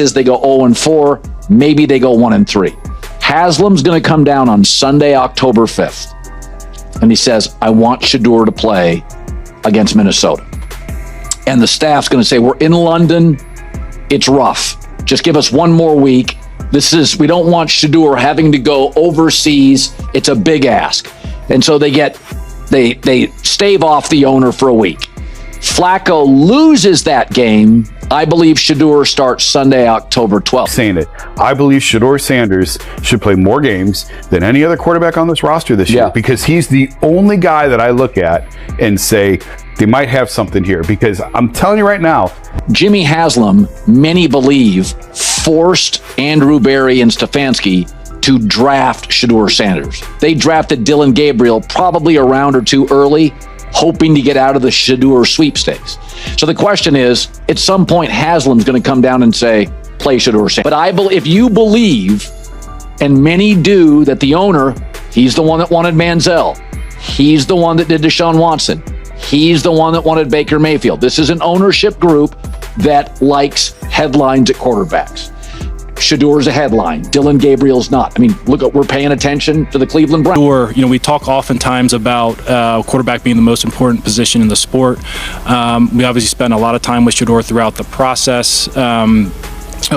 is they go 0-4, maybe they go 1-3. Haslam's going to come down on Sunday, October 5th, and he says, I want Shedeur to play against Minnesota. And the staff's going to say, we're in London, it's rough. Just give us one more week. We don't want Shedeur having to go overseas. It's a big ask. And so they stave off the owner for a week. Flacco loses that game. I believe Shedeur starts Sunday, October 12th. Saying it. I believe Shedeur Sanders should play more games than any other quarterback on this roster this year, because he's the only guy that I look at and say they might have something here. Because I'm telling you right now, Jimmy Haslam, many believe, forced Andrew Berry and Stefanski to draft Shedeur Sanders. They drafted Dylan Gabriel probably a round or two early, hoping to get out of the Shedeur sweepstakes. So the question is, at some point, Haslam's going to come down and say, play Shedeur Sanders. But I believe, if you believe, and many do, that the owner, he's the one that wanted Manziel. He's the one that did Deshaun Watson. He's the one that wanted Baker Mayfield. This is an ownership group that likes headlines at quarterbacks. Shedeur's a headline. Dylan Gabriel's not. I mean, look, we're paying attention to the Cleveland Browns. You know, we talk oftentimes about quarterback being the most important position in the sport. We obviously spend a lot of time with Shedeur throughout the process.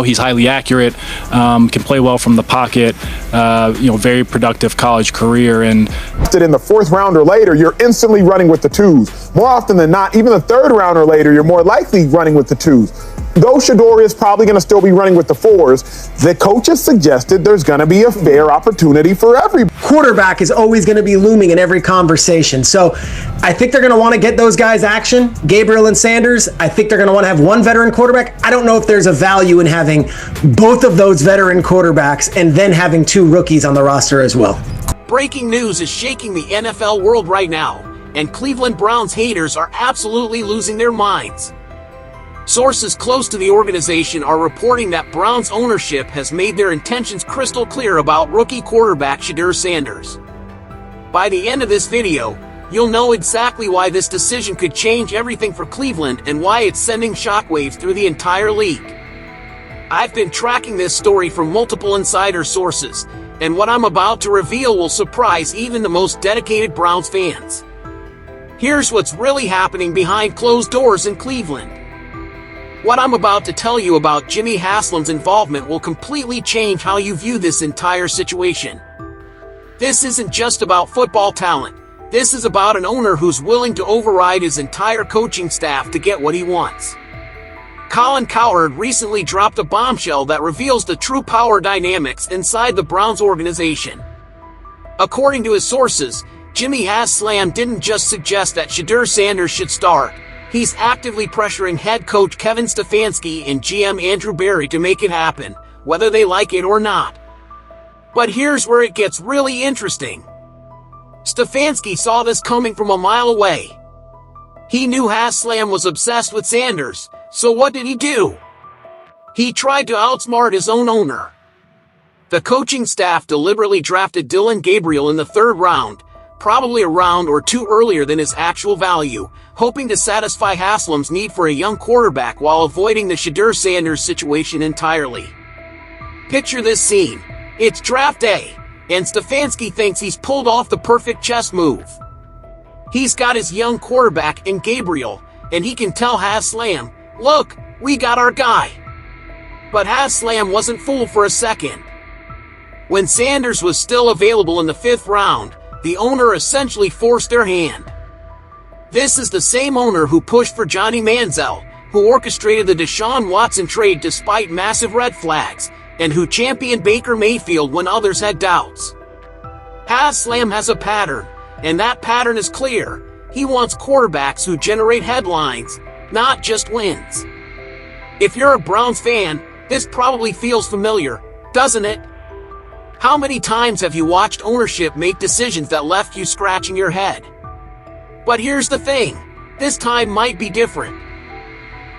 He's highly accurate, can play well from the pocket, very productive college career. And in the fourth round or later, you're instantly running with the twos. More often than not, even the third round or later, you're more likely running with the twos. Though Shedeur is probably going to still be running with the fours, the coaches suggested there's going to be a fair opportunity for every quarterback is always going to be looming in every conversation. So I think they're going to want to get those guys action, Gabriel and Sanders. I think they're going to want to have one veteran quarterback. I don't know if there's a value in having both of those veteran quarterbacks and then having two rookies on the roster as well. Breaking news is shaking the NFL world right now, and Cleveland Browns haters are absolutely losing their minds. Sources close to the organization are reporting that Browns ownership has made their intentions crystal clear about rookie quarterback Shedeur Sanders. By the end of this video, you'll know exactly why this decision could change everything for Cleveland and why it's sending shockwaves through the entire league. I've been tracking this story from multiple insider sources, and what I'm about to reveal will surprise even the most dedicated Browns fans. Here's what's really happening behind closed doors in Cleveland. What I'm about to tell you about Jimmy Haslam's involvement will completely change how you view this entire situation. This isn't just about football talent. This is about an owner who's willing to override his entire coaching staff to get what he wants. Colin Cowherd recently dropped a bombshell that reveals the true power dynamics inside the Browns organization. According to his sources, Jimmy Haslam didn't just suggest that Shedeur Sanders should start. He's actively pressuring head coach Kevin Stefanski and GM Andrew Berry to make it happen, whether they like it or not. But here's where it gets really interesting. Stefanski saw this coming from a mile away. He knew Haslam was obsessed with Sanders, so what did he do? He tried to outsmart his own owner. The coaching staff deliberately drafted Dylan Gabriel in the third round, probably a round or two earlier than his actual value, hoping to satisfy Haslam's need for a young quarterback while avoiding the Shedeur Sanders situation entirely. Picture this scene. It's draft day, and Stefanski thinks he's pulled off the perfect chess move. He's got his young quarterback in Gabriel, and he can tell Haslam, look, we got our guy. But Haslam wasn't fooled for a second. When Sanders was still available in the fifth round, the owner essentially forced their hand. This is the same owner who pushed for Johnny Manziel, who orchestrated the Deshaun Watson trade despite massive red flags, and who championed Baker Mayfield when others had doubts. Haslam has a pattern, and that pattern is clear. He wants quarterbacks who generate headlines, not just wins. If you're a Browns fan, this probably feels familiar, doesn't it? How many times have you watched ownership make decisions that left you scratching your head? But here's the thing, this time might be different.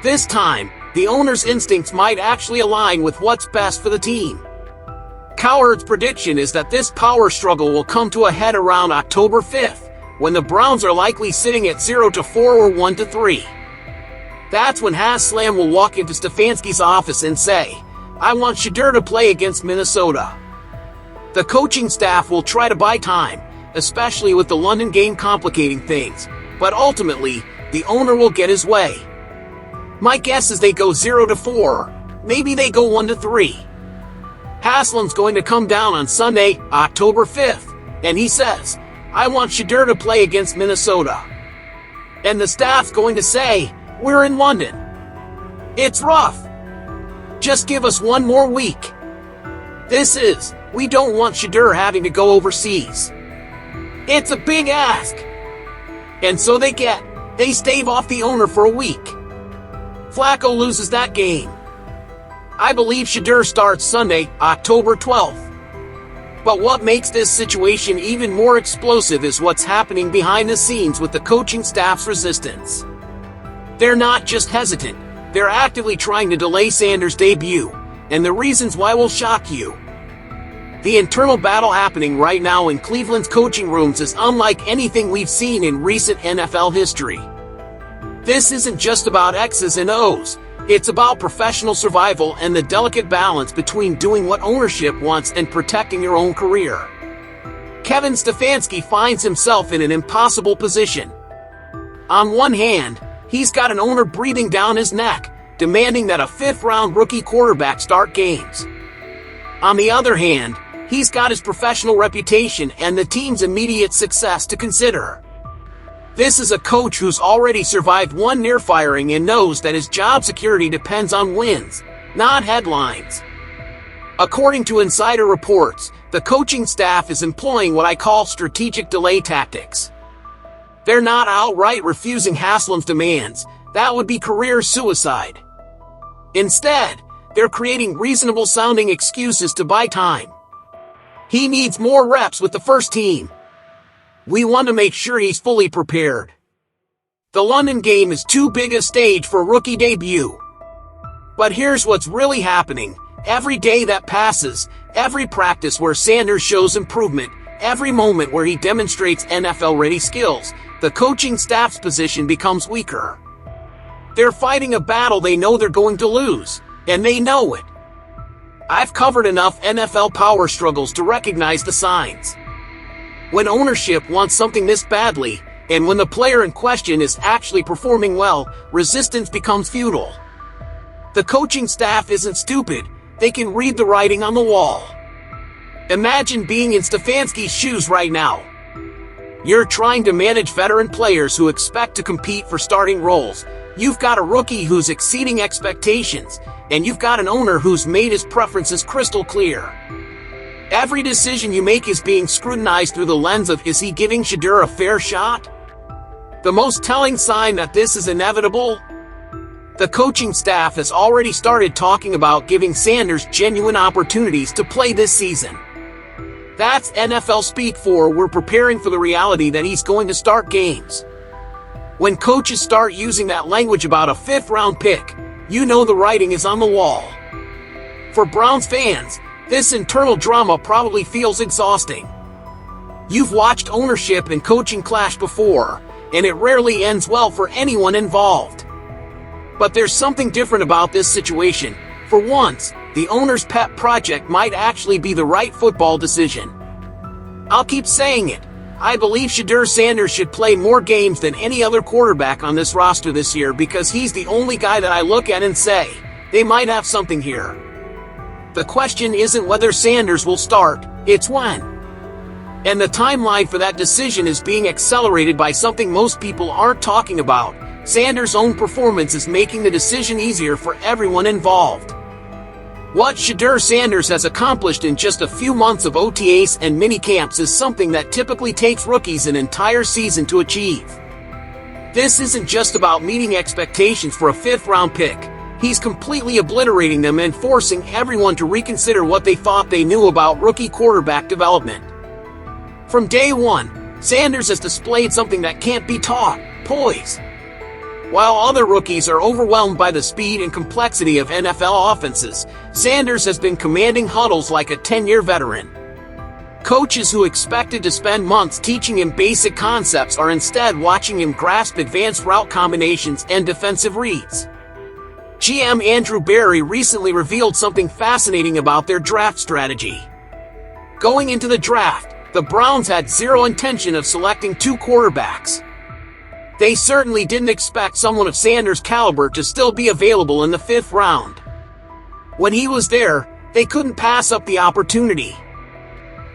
This time, the owner's instincts might actually align with what's best for the team. Cowherd's prediction is that this power struggle will come to a head around October 5th, when the Browns are likely sitting at 0-4 or 1-3. That's when Haslam will walk into Stefanski's office and say, I want Shedeur to play against Minnesota. The coaching staff will try to buy time, especially with the London game complicating things, but ultimately, the owner will get his way. My guess is they go 0-4, maybe they go 1-3. Haslam's going to come down on Sunday, October 5th, and he says, I want Shedeur to play against Minnesota. And the staff's going to say, we're in London. It's rough. Just give us one more week. We don't want Shedeur having to go overseas. It's a big ask. And so they stave off the owner for a week. Flacco loses that game. I believe Shedeur starts Sunday, October 12th. But what makes this situation even more explosive is what's happening behind the scenes with the coaching staff's resistance. They're not just hesitant, they're actively trying to delay Sanders' debut, and the reasons why will shock you. The internal battle happening right now in Cleveland's coaching rooms is unlike anything we've seen in recent NFL history. This isn't just about X's and O's, it's about professional survival and the delicate balance between doing what ownership wants and protecting your own career. Kevin Stefanski finds himself in an impossible position. On one hand, he's got an owner breathing down his neck, demanding that a fifth-round rookie quarterback start games. On the other hand, he's got his professional reputation and the team's immediate success to consider. This is a coach who's already survived one near firing and knows that his job security depends on wins, not headlines. According to insider reports, the coaching staff is employing what I call strategic delay tactics. They're not outright refusing Haslam's demands. That would be career suicide. Instead, they're creating reasonable-sounding excuses to buy time. He needs more reps with the first team. We want to make sure he's fully prepared. The London game is too big a stage for a rookie debut. But here's what's really happening. Every day that passes, every practice where Sanders shows improvement, every moment where he demonstrates NFL-ready skills, the coaching staff's position becomes weaker. They're fighting a battle they know they're going to lose, and they know it. I've covered enough NFL power struggles to recognize the signs. When ownership wants something this badly, and when the player in question is actually performing well, resistance becomes futile. The coaching staff isn't stupid, they can read the writing on the wall. Imagine being in Stefanski's shoes right now. You're trying to manage veteran players who expect to compete for starting roles. You've got a rookie who's exceeding expectations, and you've got an owner who's made his preferences crystal clear. Every decision you make is being scrutinized through the lens of, is he giving Shedeur a fair shot? The most telling sign that this is inevitable? The coaching staff has already started talking about giving Sanders genuine opportunities to play this season. That's NFL speak for we're preparing for the reality that he's going to start games. When coaches start using that language about a fifth-round pick, you know the writing is on the wall. For Browns fans, this internal drama probably feels exhausting. You've watched ownership and coaching clash before, and it rarely ends well for anyone involved. But there's something different about this situation. For once, the owner's pet project might actually be the right football decision. I'll keep saying it. I believe Shedeur Sanders should play more games than any other quarterback on this roster this year because he's the only guy that I look at and say, they might have something here. The question isn't whether Sanders will start, it's when. And the timeline for that decision is being accelerated by something most people aren't talking about. Sanders' own performance is making the decision easier for everyone involved. What Shedeur Sanders has accomplished in just a few months of OTAs and minicamps is something that typically takes rookies an entire season to achieve. This isn't just about meeting expectations for a fifth-round pick. He's completely obliterating them and forcing everyone to reconsider what they thought they knew about rookie quarterback development. From day one, Sanders has displayed something that can't be taught: poise. While other rookies are overwhelmed by the speed and complexity of NFL offenses, Sanders has been commanding huddles like a 10-year veteran. Coaches who expected to spend months teaching him basic concepts are instead watching him grasp advanced route combinations and defensive reads. GM Andrew Berry recently revealed something fascinating about their draft strategy. Going into the draft, the Browns had zero intention of selecting 2 quarterbacks. They certainly didn't expect someone of Sanders' caliber to still be available in the 5th round. When he was there, they couldn't pass up the opportunity.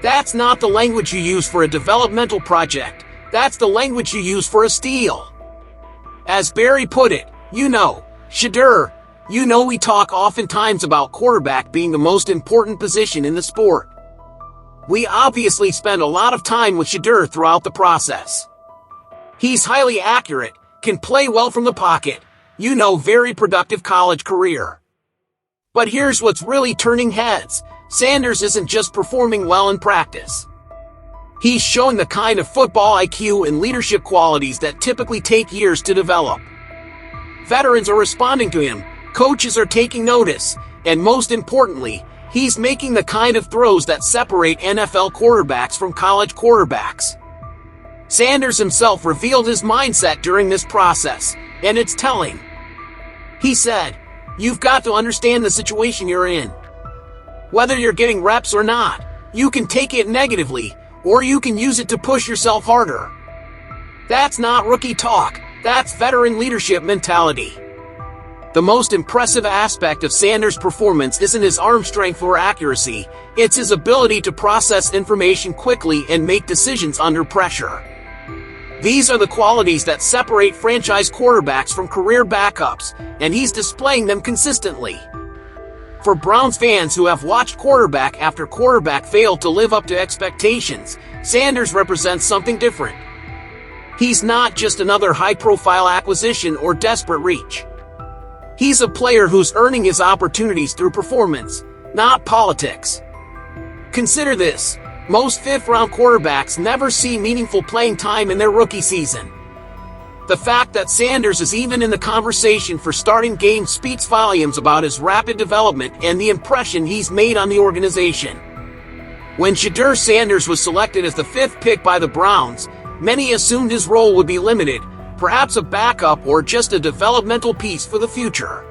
That's not the language you use for a developmental project. That's the language you use for a steal. As Barry put it, Shedeur, we talk oftentimes about quarterback being the most important position in the sport. We obviously spend a lot of time with Shedeur throughout the process. He's highly accurate, can play well from the pocket, very productive college career. But here's what's really turning heads. Sanders isn't just performing well in practice. He's showing the kind of football IQ and leadership qualities that typically take years to develop. Veterans are responding to him, coaches are taking notice, and most importantly, he's making the kind of throws that separate NFL quarterbacks from college quarterbacks. Sanders himself revealed his mindset during this process, and it's telling. He said, "You've got to understand the situation you're in. Whether you're getting reps or not, you can take it negatively, or you can use it to push yourself harder." That's not rookie talk, that's veteran leadership mentality. The most impressive aspect of Sanders' performance isn't his arm strength or accuracy, it's his ability to process information quickly and make decisions under pressure. These are the qualities that separate franchise quarterbacks from career backups, and he's displaying them consistently. For Browns fans who have watched quarterback after quarterback fail to live up to expectations, Sanders represents something different. He's not just another high-profile acquisition or desperate reach. He's a player who's earning his opportunities through performance, not politics. Consider this. Most 5th-round quarterbacks never see meaningful playing time in their rookie season. The fact that Sanders is even in the conversation for starting games speaks volumes about his rapid development and the impression he's made on the organization. When Shedeur Sanders was selected as the 5th pick by the Browns, many assumed his role would be limited, perhaps a backup or just a developmental piece for the future.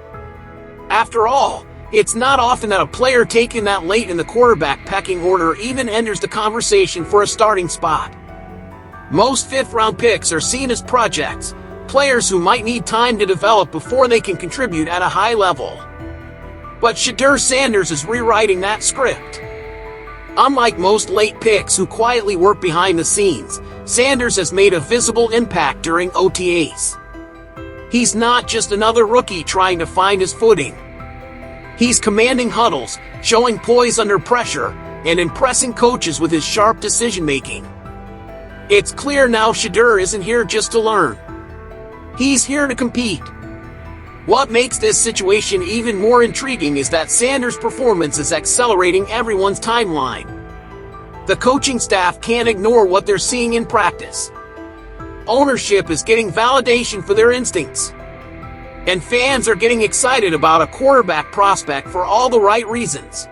After all, it's not often that a player taken that late in the quarterback pecking order even enters the conversation for a starting spot. Most 5th-round picks are seen as projects, players who might need time to develop before they can contribute at a high level. But Shedeur Sanders is rewriting that script. Unlike most late picks who quietly work behind the scenes, Sanders has made a visible impact during OTAs. He's not just another rookie trying to find his footing. He's commanding huddles, showing poise under pressure, and impressing coaches with his sharp decision-making. It's clear now Shedeur isn't here just to learn. He's here to compete. What makes this situation even more intriguing is that Sanders' performance is accelerating everyone's timeline. The coaching staff can't ignore what they're seeing in practice. Ownership is getting validation for their instincts. And fans are getting excited about a quarterback prospect for all the right reasons.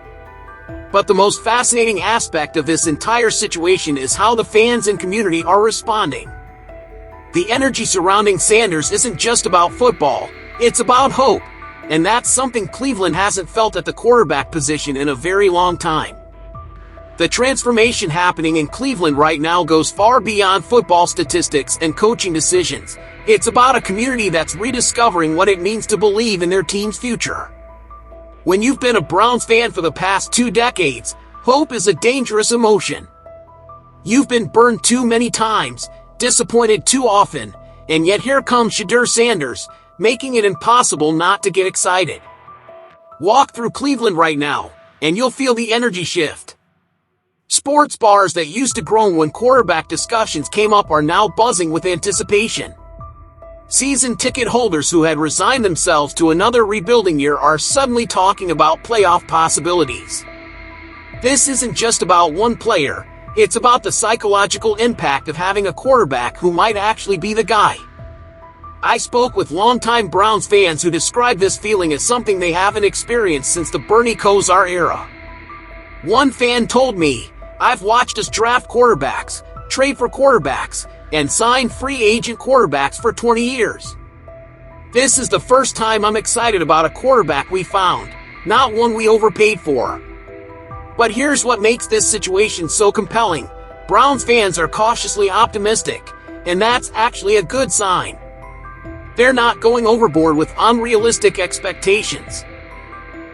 But the most fascinating aspect of this entire situation is how the fans and community are responding. The energy surrounding Sanders isn't just about football, it's about hope, and that's something Cleveland hasn't felt at the quarterback position in a very long time. The transformation happening in Cleveland right now goes far beyond football statistics and coaching decisions. It's about a community that's rediscovering what it means to believe in their team's future. When you've been a Browns fan for the past 2 decades, hope is a dangerous emotion. You've been burned too many times, disappointed too often, and yet here comes Shedeur Sanders, making it impossible not to get excited. Walk through Cleveland right now, and you'll feel the energy shift. Sports bars that used to groan when quarterback discussions came up are now buzzing with anticipation. Season ticket holders who had resigned themselves to another rebuilding year are suddenly talking about playoff possibilities. This isn't just about one player, it's about the psychological impact of having a quarterback who might actually be the guy. I spoke with longtime Browns fans who described this feeling as something they haven't experienced since the Bernie Kosar era. One fan told me, "I've watched us draft quarterbacks, trade for quarterbacks, and sign free agent quarterbacks for 20 years. This is the first time I'm excited about a quarterback we found, not one we overpaid for. But here's what makes this situation so compelling. Browns fans are cautiously optimistic, and that's actually a good sign. They're not going overboard with unrealistic expectations.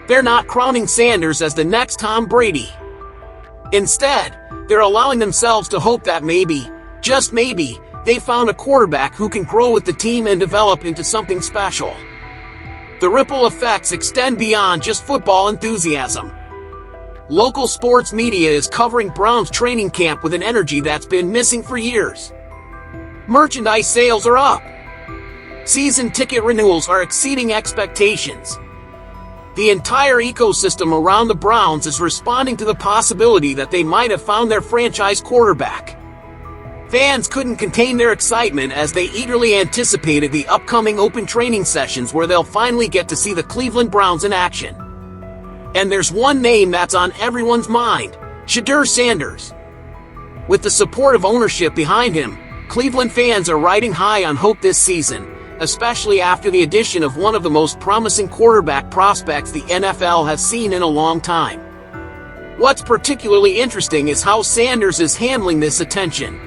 They're not crowning Sanders as the next Tom Brady. Instead, they're allowing themselves to hope that maybe, just maybe, they found a quarterback who can grow with the team and develop into something special. The ripple effects extend beyond just football enthusiasm. Local sports media is covering Browns training camp with an energy that's been missing for years. Merchandise sales are up. Season ticket renewals are exceeding expectations. The entire ecosystem around the Browns is responding to the possibility that they might have found their franchise quarterback. Fans couldn't contain their excitement as they eagerly anticipated the upcoming open training sessions where they'll finally get to see the Cleveland Browns in action. And there's one name that's on everyone's mind: Shedeur Sanders. With the support of ownership behind him, Cleveland fans are riding high on hope this season, especially after the addition of one of the most promising quarterback prospects the NFL has seen in a long time. What's particularly interesting is how Sanders is handling this attention.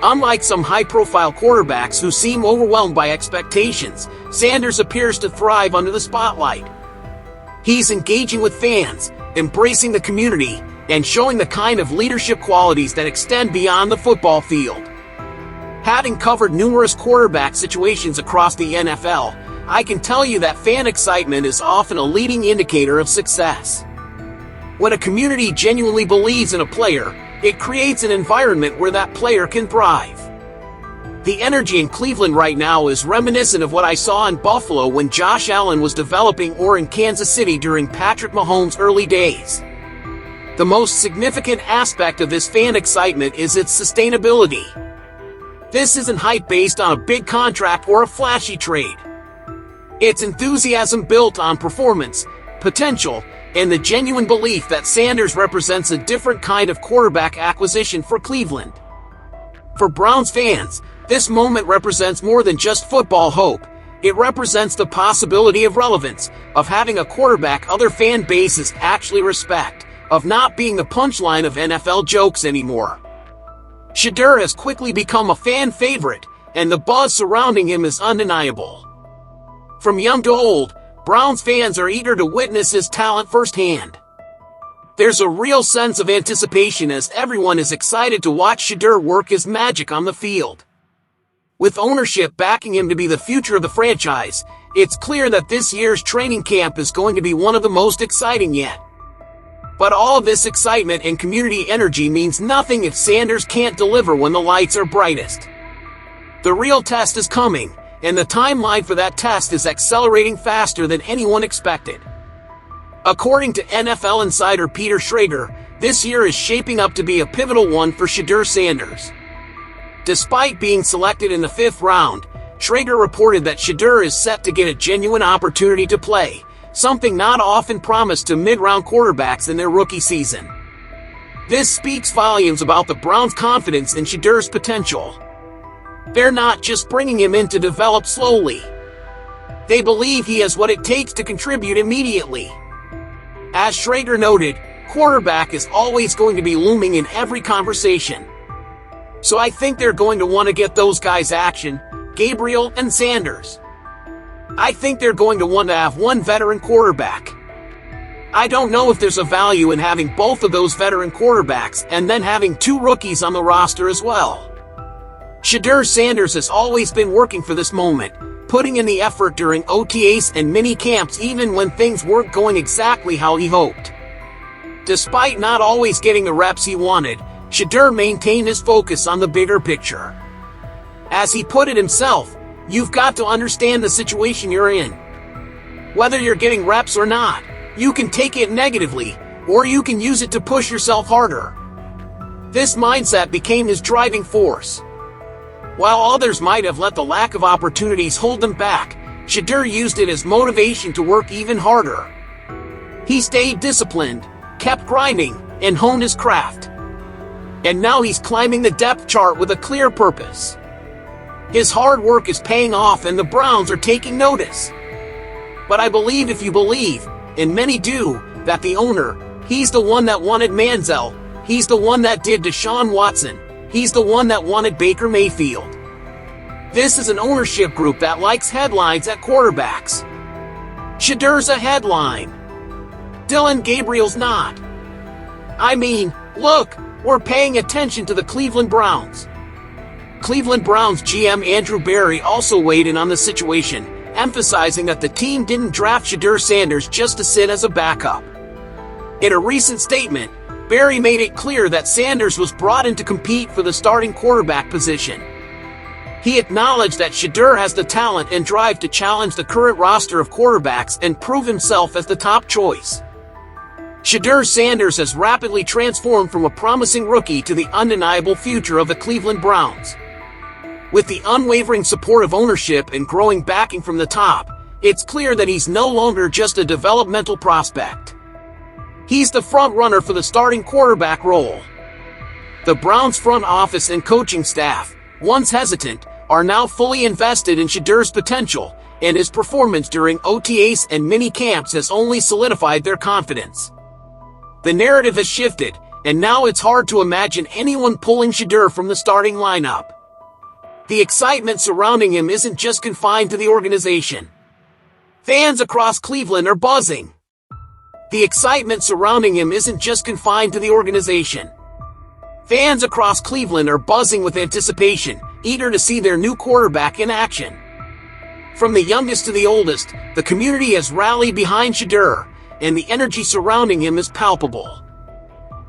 Unlike some high-profile quarterbacks who seem overwhelmed by expectations, Sanders appears to thrive under the spotlight. He's engaging with fans, embracing the community, and showing the kind of leadership qualities that extend beyond the football field. Having covered numerous quarterback situations across the NFL, I can tell you that fan excitement is often a leading indicator of success. When a community genuinely believes in a player, it creates an environment where that player can thrive. The energy in Cleveland right now is reminiscent of what I saw in Buffalo when Josh Allen was developing, or in Kansas City during Patrick Mahomes' early days. The most significant aspect of this fan excitement is its sustainability. This isn't hype based on a big contract or a flashy trade. It's enthusiasm built on performance, potential, and the genuine belief that Sanders represents a different kind of quarterback acquisition for Cleveland. For Browns fans, this moment represents more than just football hope. It represents the possibility of relevance, of having a quarterback other fan bases actually respect, of not being the punchline of NFL jokes anymore. Shedeur has quickly become a fan favorite, and the buzz surrounding him is undeniable. From young to old, Browns fans are eager to witness his talent firsthand. There's a real sense of anticipation as everyone is excited to watch Shedeur work his magic on the field. With ownership backing him to be the future of the franchise, it's clear that this year's training camp is going to be one of the most exciting yet. But all of this excitement and community energy means nothing if Sanders can't deliver when the lights are brightest. The real test is coming, and the timeline for that test is accelerating faster than anyone expected. According to NFL insider Peter Schrager, this year is shaping up to be a pivotal one for Shedeur Sanders. Despite being selected in the 5th round, Schrager reported that Shedeur is set to get a genuine opportunity to play, something not often promised to mid-round quarterbacks in their rookie season. This speaks volumes about the Browns' confidence in Shedeur's potential. They're not just bringing him in to develop slowly. They believe he has what it takes to contribute immediately. As Schrager noted, quarterback is always going to be looming in every conversation. So I think they're going to want to get those guys action, Gabriel and Sanders. I think they're going to want to have one veteran quarterback. I don't know if there's a value in having both of those veteran quarterbacks and then having 2 rookies on the roster as well. Shedeur Sanders has always been working for this moment, putting in the effort during OTAs and mini camps even when things weren't going exactly how he hoped. Despite not always getting the reps he wanted, Shedeur maintained his focus on the bigger picture. As he put it himself, you've got to understand the situation you're in. Whether you're getting reps or not, you can take it negatively, or you can use it to push yourself harder. This mindset became his driving force. While others might have let the lack of opportunities hold them back, Shedeur used it as motivation to work even harder. He stayed disciplined, kept grinding, and honed his craft. And now he's climbing the depth chart with a clear purpose. His hard work is paying off and the Browns are taking notice. But I believe if you believe, and many do, that the owner, he's the one that wanted Manziel, he's the one that did Deshaun Watson, he's the one that wanted Baker Mayfield. This is an ownership group that likes headlines at quarterbacks. Shedeur's a headline. Dylan Gabriel's not. I mean, look, we're paying attention to the Cleveland Browns. Cleveland Browns GM Andrew Berry also weighed in on the situation, emphasizing that the team didn't draft Shedeur Sanders just to sit as a backup. In a recent statement, Berry made it clear that Sanders was brought in to compete for the starting quarterback position. He acknowledged that Shedeur has the talent and drive to challenge the current roster of quarterbacks and prove himself as the top choice. Shedeur Sanders has rapidly transformed from a promising rookie to the undeniable future of the Cleveland Browns. With the unwavering support of ownership and growing backing from the top, it's clear that he's no longer just a developmental prospect. He's the front runner for the starting quarterback role. The Browns front office and coaching staff, once hesitant, are now fully invested in Shedeur's potential, and his performance during OTAs and mini camps has only solidified their confidence. The narrative has shifted, and now it's hard to imagine anyone pulling Shedeur from the starting lineup. The excitement surrounding him isn't just confined to the organization. Fans across Cleveland are buzzing. The excitement surrounding him isn't just confined to the organization. Fans across Cleveland are buzzing with anticipation, eager to see their new quarterback in action. From the youngest to the oldest, the community has rallied behind Shedeur, and the energy surrounding him is palpable.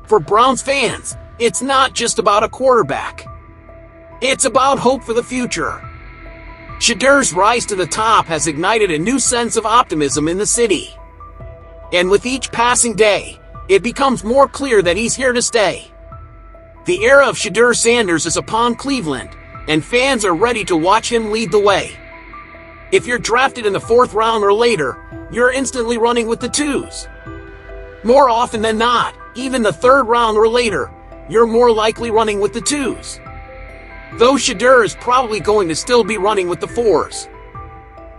For Browns fans, it's not just about a quarterback. It's about hope for the future. Shedeur's rise to the top has ignited a new sense of optimism in the city. And with each passing day, it becomes more clear that he's here to stay. The era of Shedeur Sanders is upon Cleveland, and fans are ready to watch him lead the way. If you're drafted in the 4th round or later, you're instantly running with the 2s. More often than not, even the 3rd round or later, you're more likely running with the 2s. Though Shedeur is probably going to still be running with the 4s.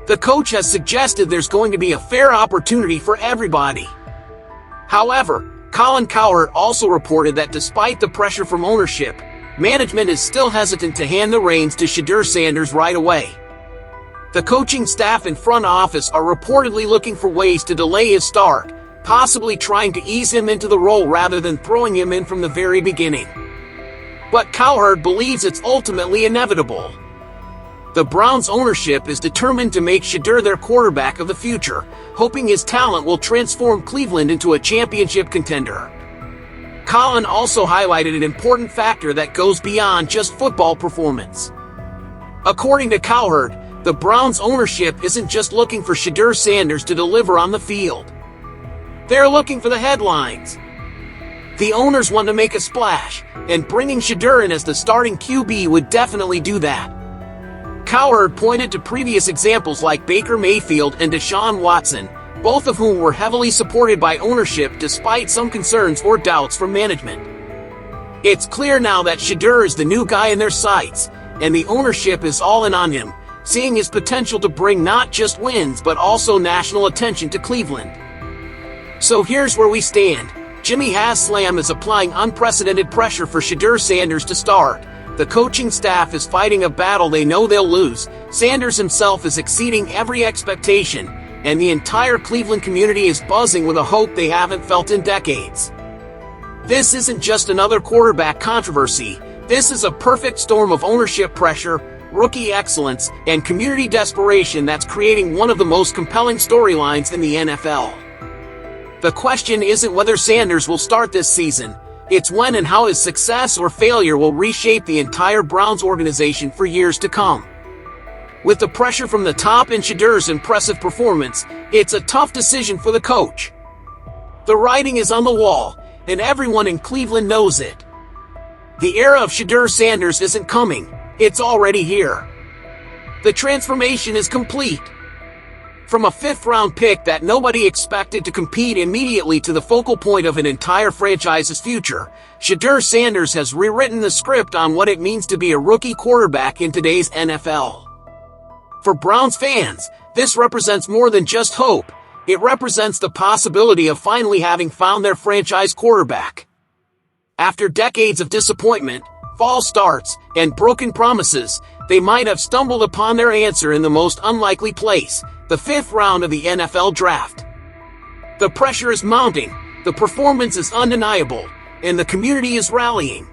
The coach has suggested there's going to be a fair opportunity for everybody. However, Colin Cowherd also reported that despite the pressure from ownership, management is still hesitant to hand the reins to Shedeur Sanders right away. The coaching staff and front office are reportedly looking for ways to delay his start, possibly trying to ease him into the role rather than throwing him in from the very beginning. But Cowherd believes it's ultimately inevitable. The Browns' ownership is determined to make Shedeur their quarterback of the future, hoping his talent will transform Cleveland into a championship contender. Colin also highlighted an important factor that goes beyond just football performance. According to Cowherd, the Browns' ownership isn't just looking for Shedeur Sanders to deliver on the field. They're looking for the headlines. The owners want to make a splash, and bringing Shedeur in as the starting QB would definitely do that. Cowherd pointed to previous examples like Baker Mayfield and Deshaun Watson, both of whom were heavily supported by ownership despite some concerns or doubts from management. It's clear now that Shedeur is the new guy in their sights, and the ownership is all in on him, seeing his potential to bring not just wins but also national attention to Cleveland. So here's where we stand. Jimmy Haslam is applying unprecedented pressure for Shedeur Sanders to start. The coaching staff is fighting a battle they know they'll lose. Sanders himself is exceeding every expectation, and the entire Cleveland community is buzzing with a hope they haven't felt in decades. This isn't just another quarterback controversy. This is a perfect storm of ownership pressure, rookie excellence, and community desperation that's creating one of the most compelling storylines in the NFL. The question isn't whether Sanders will start this season. It's when and how his success or failure will reshape the entire Browns organization for years to come. With the pressure from the top and Shedeur's impressive performance, it's a tough decision for the coach. The writing is on the wall, and everyone in Cleveland knows it. The era of Shedeur Sanders isn't coming, it's already here. The transformation is complete. From a fifth-round pick that nobody expected to compete immediately to the focal point of an entire franchise's future, Shedeur Sanders has rewritten the script on what it means to be a rookie quarterback in today's NFL. For Browns fans, this represents more than just hope. It represents the possibility of finally having found their franchise quarterback. After decades of disappointment, false starts, and broken promises, they might have stumbled upon their answer in the most unlikely place, the fifth round of the NFL draft. The pressure is mounting, the performance is undeniable, and the community is rallying.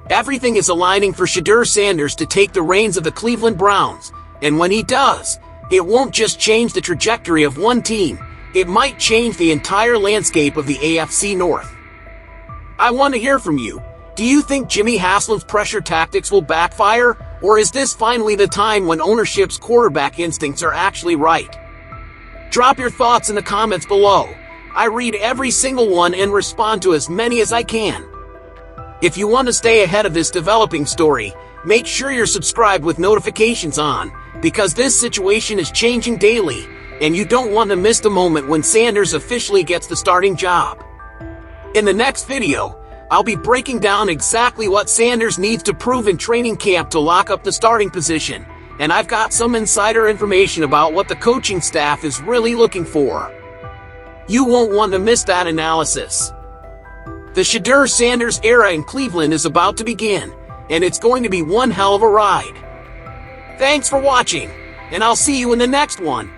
Everything is aligning for Shedeur Sanders to take the reins of the Cleveland Browns, and when he does, it won't just change the trajectory of one team, it might change the entire landscape of the AFC North. I want to hear from you. Do you think Jimmy Haslam's pressure tactics will backfire, or is this finally the time when ownership's quarterback instincts are actually right? Drop your thoughts in the comments below. I read every single one and respond to as many as I can. If you want to stay ahead of this developing story, make sure you're subscribed with notifications on, because this situation is changing daily, and you don't want to miss the moment when Sanders officially gets the starting job. In the next video, I'll be breaking down exactly what Sanders needs to prove in training camp to lock up the starting position, and I've got some insider information about what the coaching staff is really looking for. You won't want to miss that analysis. The Shedeur Sanders era in Cleveland is about to begin, and it's going to be one hell of a ride. Thanks for watching, and I'll see you in the next one.